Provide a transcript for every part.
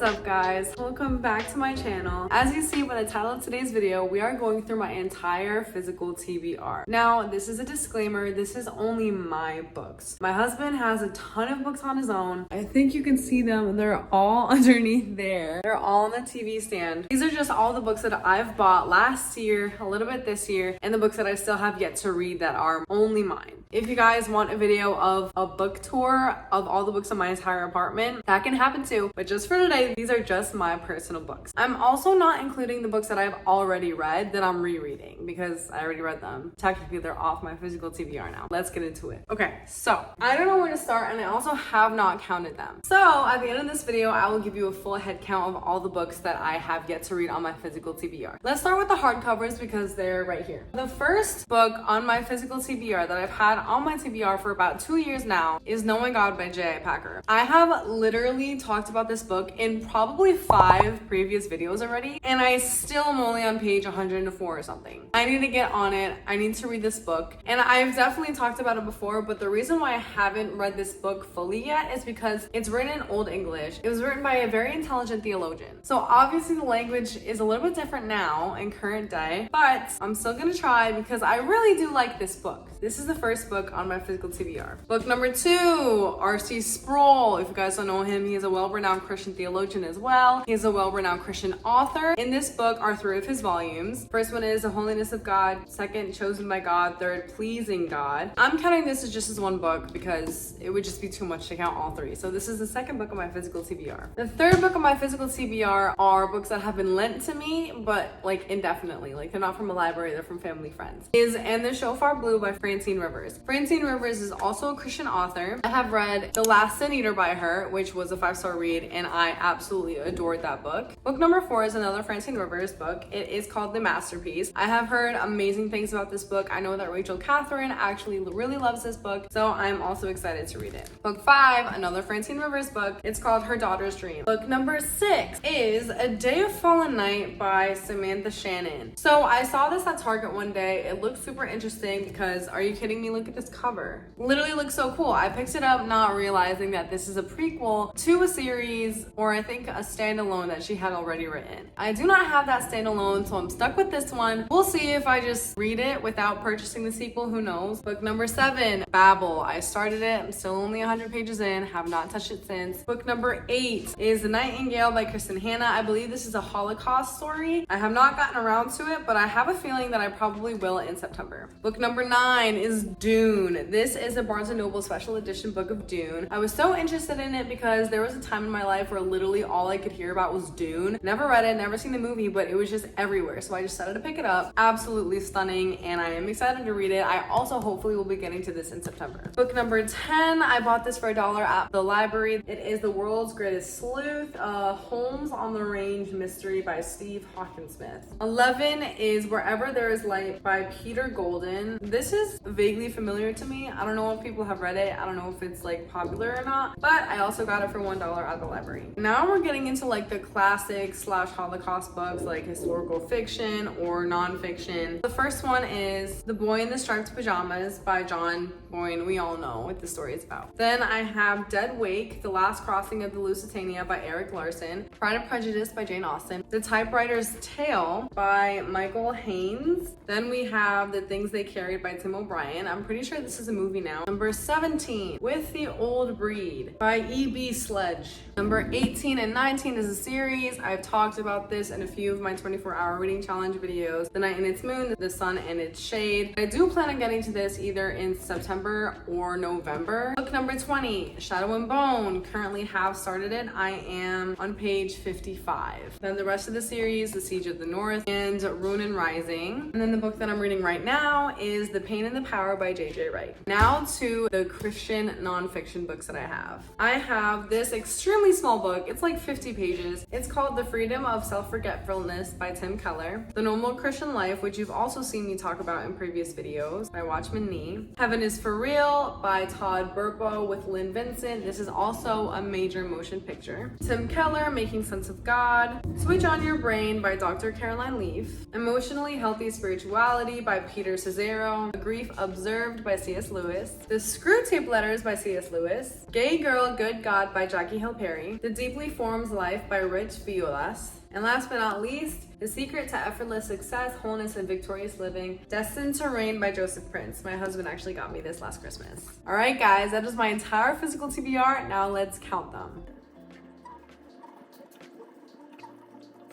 up, guys? Welcome back to my channel. As you see by the title of today's video, we are going through my entire physical TBR. Now, this is a disclaimer. This is only my books. My husband has a ton of books on his own. I think you can see them. They're all underneath there. They're all on the TV stand. These are just all the books that I've bought last year, a little bit this year, and the books that I still have yet to read that are only mine. If you guys want a video of a book tour of all the books in my entire apartment, that can happen too. But just for today, these are just my personal books. I'm also not including the books that I've already read that I'm rereading because I already read them. Technically, they're off my physical TBR now. Let's get into it. Okay, so I don't know where to start, and I also have not counted them. So at the end of this video, I will give you a full head count of all the books that I have yet to read on my physical TBR. Let's start with the hardcovers because they're right here. The first book on my physical TBR that I've had on my TBR for about 2 years now is Knowing God by J.I. Packer. I have literally talked about this book in probably 5 previous videos already, and I still am only on page 104 or something. I need to get on it. I need to read this book, and I've definitely talked about it before, but the reason why I haven't read this book fully yet is because it's written in Old English. It was written by a very intelligent theologian. So obviously the language is a little bit different now in current day, but I'm still gonna try because I really do like this book. This is the first book on my physical TBR. Book number 2, R.C. Sproul. If you guys don't know him, he is a well-renowned Christian theologian as well. He is a well-renowned Christian author. In this book are 3 of his volumes. First one is The Holiness of God. Second, Chosen by God. Third, Pleasing God. I'm counting this as just as one book because it would just be too much to count all 3. So this is the second book of my physical TBR. The third book of my physical TBR are books that have been lent to me, but like indefinitely. Like they're not from a library, they're from family friends. Is And the Shofar Blue by Francine Rivers. Francine Rivers is also a Christian author. I have read The Last Sin Eater by her, which was a 5-star read, and I absolutely adored that book. Book number 4 is another Francine Rivers book. It is called The Masterpiece. I have heard amazing things about this book. I know that Rachel Catherine actually really loves this book, so I'm also excited to read it. Book 5, another Francine Rivers book. It's called Her Daughter's Dream. Book number 6 is A Day of Fallen Night by Samantha Shannon. So I saw this at Target one day. It looked super interesting because, are you kidding me? Look at this cover. Literally looks so cool. I picked it up not realizing that this is a prequel to a series, or I think a standalone that she had already written. I do not have that standalone, so I'm stuck with this one. We'll see if I just read it without purchasing the sequel, who knows. Book number 7, Babel. I started it. I'm still only 100 pages in, have not touched it since. Book number 8 is The Nightingale by Kristen Hanna. I believe this is a Holocaust story. I have not gotten around to it, but I have a feeling that I probably will in September. Book number 9 is Dune. This is a Barnes & Noble special edition book of Dune. I was so interested in it because there was a time in my life where literally all I could hear about was Dune. Never read it, never seen the movie, but it was just everywhere. So I just decided to pick it up. Absolutely stunning, and I am excited to read it. I also hopefully will be getting to this in September. Book number 10, I bought this for $1 at the library. It is The World's Greatest Sleuth, Holmes on the Range mystery by Steve Hawkinsmith. 11 is Wherever There Is Light by Peter Golden. This is vaguely familiar to me. I don't know if people have read it. I don't know if it's like popular or not, but I also got it for $1 at the library. Now we're getting into like the classic / Holocaust books, like historical fiction or nonfiction. The first one is The Boy in the Striped Pajamas by John Boyne. We all know what the story is about. Then I have Dead Wake, The Last Crossing of the Lusitania by Eric Larson. Pride and Prejudice by Jane Austen. The Typewriter's Tale by Michael Haynes. Then we have The Things They Carried by Tim O'Brien. I'm pretty sure this is a movie now. Number 17, With the Old Breed by E.B. Sledge. Number 18 and 19 is a series. I've talked about this in a few of my 24-hour reading challenge videos. The Night and Its Moon, The Sun and Its Shade. I do plan on getting to this either in September or November. Book number 20, Shadow and Bone. Currently have started it. I am on page 55. Then the rest of the series, The Siege of the North and Rune and Rising. And then the book that I'm reading right now is The Pain and the Power by J.J. Wright. Now to the Christian nonfiction books that I have. I have this extremely small book. It's like 50 pages. It's called The Freedom of Self-Forgetfulness by Tim Keller. The Normal Christian Life, which you've also seen me talk about in previous videos, by Watchman Nee. Heaven is for Real by Todd Burpo with Lynn Vincent. This is also a major motion picture. Tim Keller, Making Sense of God. Switch on Your Brain by Dr. Caroline Leaf. Emotionally Healthy Spirituality by Peter Cesaro. A Grief Observed Undeserved by C.S. Lewis, The Screwtape Letters by C.S. Lewis, Gay Girl, Good God by Jackie Hill Perry, The Deeply Forms Life by Rich Violas, and last but not least, The Secret to Effortless Success, Wholeness, and Victorious Living, Destined to Reign by Joseph Prince. My husband actually got me this last Christmas. All right, guys, that is my entire physical TBR. Now let's count them.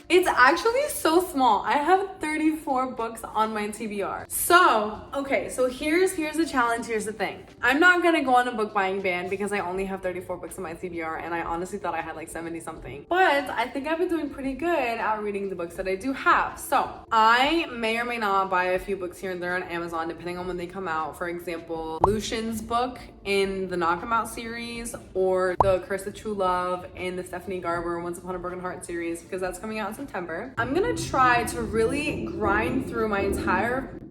It's actually so small. I have 34 books on my TBR. So, okay, so here's the challenge, here's the thing. I'm not gonna go on a book buying ban because I only have 34 books on my TBR and I honestly thought I had like 70 something. But I think I've been doing pretty good at reading the books that I do have. So, I may or may not buy a few books here and there on Amazon depending on when they come out. For example, Lucian's book in the Knock 'Em Out series, or the Curse of True Love in the Stephanie Garber Once Upon a Broken Heart series, because that's coming out in September. I'm gonna try to really grind through my entire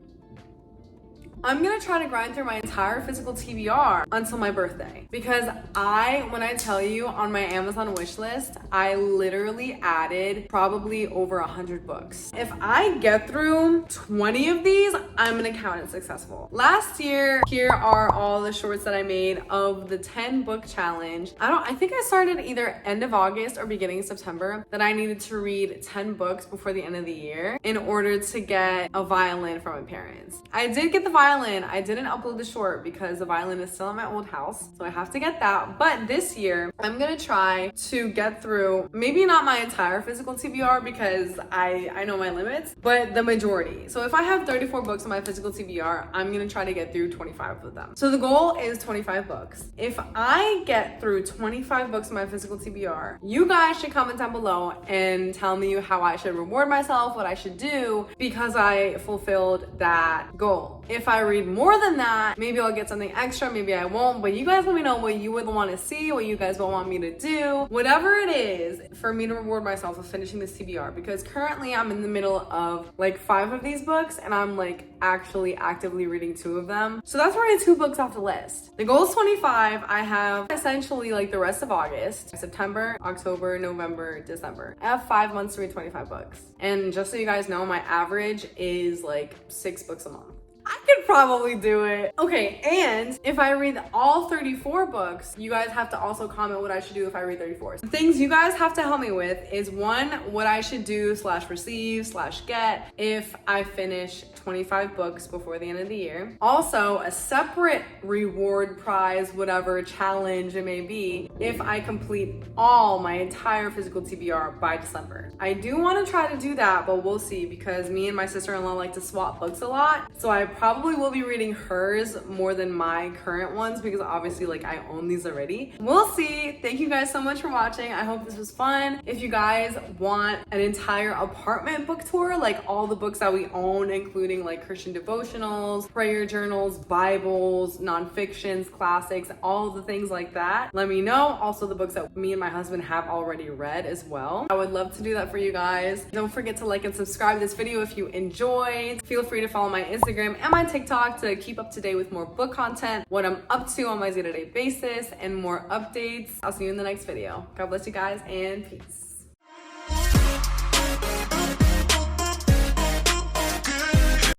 physical TBR until my birthday, because when I tell you on my Amazon wish list, I literally added probably over 100 books. If I get through 20 of these, I'm gonna count it successful. Last year, here are all the shorts that I made of the 10 book challenge. I think I started either end of August or beginning of September that I needed to read 10 books before the end of the year in order to get a violin from my parents. I did get the violin. I didn't upload the short because the violin is still at my old house, so I have to get that. But this year, I'm gonna try to get through, maybe not my entire physical TBR because I know my limits, but the majority. So if I have 34 books on my physical TBR, I'm gonna try to get through 25 of them. So the goal is 25 books. If I get through 25 books on my physical TBR, you guys should comment down below and tell me how I should reward myself, what I should do because I fulfilled that goal. If I read more than that, maybe I'll get something extra, maybe I won't, but you guys let me know what you would want to see, what you guys would want me to do, whatever it is for me to reward myself for finishing this TBR, because currently I'm in the middle of like 5 of these books and I'm like actually actively reading 2 of them. So that's already 2 books off the list. The goal is 25. I have essentially like the rest of August, September, October, November, December. I have 5 months to read 25 books. And just so you guys know, my average is like 6 books a month. I could probably do it. Okay, and if I read all 34 books, you guys have to also comment what I should do if I read 34. The things you guys have to help me with is 1, what I should do / receive / get if I finish 25 books before the end of the year. Also, a separate reward, prize, whatever challenge it may be if I complete all my entire physical TBR by December. I do want to try to do that, but we'll see, because me and my sister-in-law like to swap books a lot. So I probably will be reading hers more than my current ones because obviously like I own these already. We'll see. Thank you guys so much for watching. I hope this was fun. If you guys want an entire apartment book tour, like all the books that we own, including like Christian devotionals, prayer journals, Bibles, non-fictions, classics, all the things like that, let me know. Also the books that me and my husband have already read as well. I would love to do that for you guys. Don't forget to like and subscribe this video if you enjoyed. Feel free to follow my Instagram and my TikTok to keep up to date with more book content, what I'm up to on my day-to-day basis, and more updates. I'll see you in the next video. God bless you guys and peace.